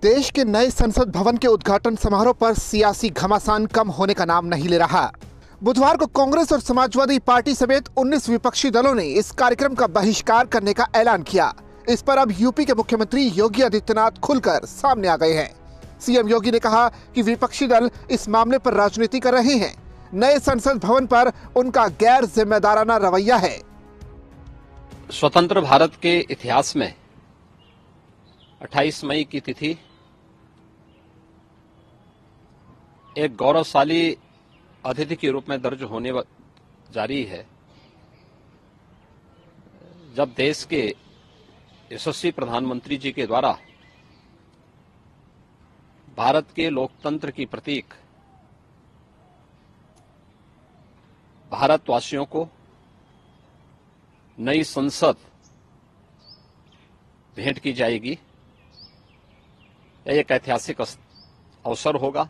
देश के नए संसद भवन के उद्घाटन समारोह पर सियासी घमासान कम होने का नाम नहीं ले रहा। बुधवार को कांग्रेस और समाजवादी पार्टी समेत 19 विपक्षी दलों ने इस कार्यक्रम का बहिष्कार करने का ऐलान किया। इस पर अब यूपी के मुख्यमंत्री योगी आदित्यनाथ खुलकर सामने आ गए हैं। सीएम योगी ने कहा कि विपक्षी दल इस मामले पर राजनीति कर रहे हैं। नए संसद भवन पर उनका गैर जिम्मेदाराना रवैया है। स्वतंत्र भारत के इतिहास में 28 मई की तिथि एक गौरवशाली अतिथि के रूप में दर्ज होने जारी है, जब देश के यशस्वी प्रधानमंत्री जी के द्वारा भारत के लोकतंत्र की प्रतीक भारतवासियों को नई संसद भेंट की जाएगी। यह एक ऐतिहासिक अवसर होगा।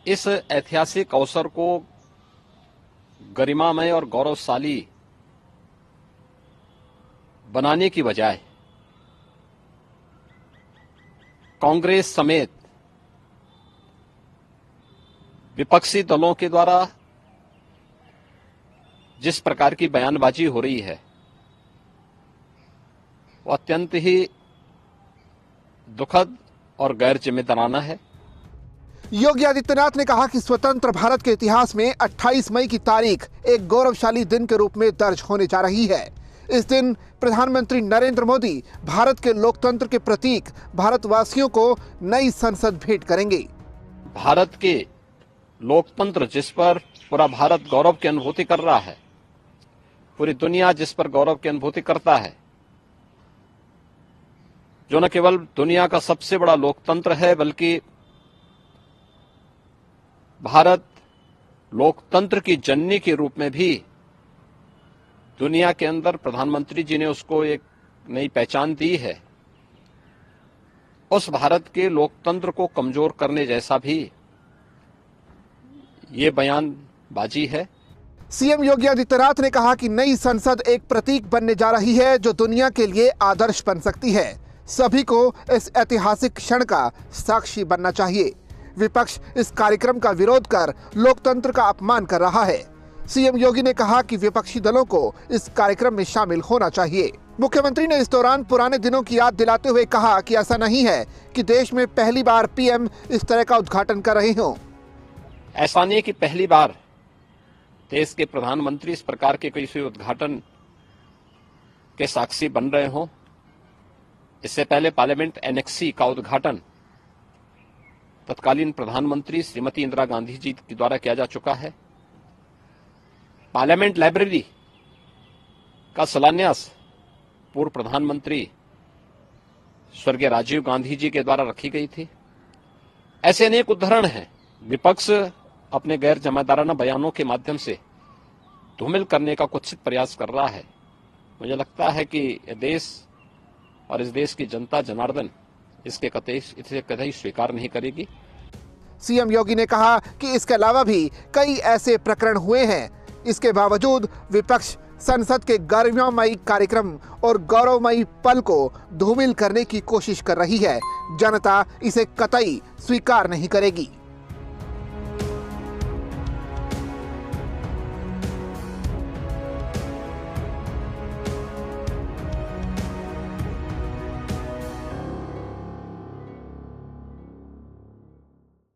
इस ऐतिहासिक अवसर को गरिमामय और गौरवशाली बनाने की बजाय कांग्रेस समेत विपक्षी दलों के द्वारा जिस प्रकार की बयानबाजी हो रही है, वो अत्यंत ही दुखद और गैर जिम्मेदाराना है। योगी आदित्यनाथ ने कहा कि स्वतंत्र भारत के इतिहास में 28 मई की तारीख एक गौरवशाली दिन के रूप में दर्ज होने जा रही है। इस दिन प्रधानमंत्री नरेंद्र मोदी भारत के लोकतंत्र के प्रतीक भारतवासियों को नई संसद भेंट करेंगे। भारत के लोकतंत्र जिस पर पूरा भारत गौरव की अनुभूति कर रहा है, पूरी दुनिया जिस पर गौरव की अनुभूति करता है, जो न केवल दुनिया का सबसे बड़ा लोकतंत्र है बल्कि भारत लोकतंत्र की जननी के रूप में भी दुनिया के अंदर प्रधानमंत्री जी ने उसको एक नई पहचान दी है। उस भारत के लोकतंत्र को कमजोर करने जैसा भी ये बयानबाजी है। सीएम योगी आदित्यनाथ ने कहा कि नई संसद एक प्रतीक बनने जा रही है जो दुनिया के लिए आदर्श बन सकती है। सभी को इस ऐतिहासिक क्षण का साक्षी बनना चाहिए। विपक्ष इस कार्यक्रम का विरोध कर लोकतंत्र का अपमान कर रहा है। सीएम योगी ने कहा कि विपक्षी दलों को इस कार्यक्रम में शामिल होना चाहिए। मुख्यमंत्री ने इस दौरान पुराने दिनों की याद दिलाते हुए कहा कि ऐसा नहीं है कि देश में पहली बार पीएम इस तरह का उद्घाटन कर रहे हों। ऐसा नहीं कि पहली बार देश के प्रधानमंत्री इस प्रकार के किसी उद्घाटन के साक्षी बन रहे हों। इससे पहले पार्लियामेंट एनेक्सी का उद्घाटन तत्कालीन प्रधानमंत्री श्रीमती इंदिरा गांधी जी के द्वारा किया जा चुका है। पार्लियामेंट लाइब्रेरी का शिलान्यास पूर्व प्रधानमंत्री स्वर्गीय राजीव गांधी जी के द्वारा रखी गई थी। ऐसे अनेक उदाहरण हैं। विपक्ष अपने गैर जिम्मेदाराना बयानों के माध्यम से धूमिल करने का कुत्सित प्रयास कर रहा है। मुझे लगता है कि यह देश और इस देश की जनता जनार्दन इसे कतई स्वीकार नहीं करेगी। सीएम योगी ने कहा कि इसके अलावा भी कई ऐसे प्रकरण हुए हैं। इसके बावजूद विपक्ष संसद के गरिमामयी कार्यक्रम और गौरवमयी पल को धूमिल करने की कोशिश कर रही है। जनता इसे कतई स्वीकार नहीं करेगी।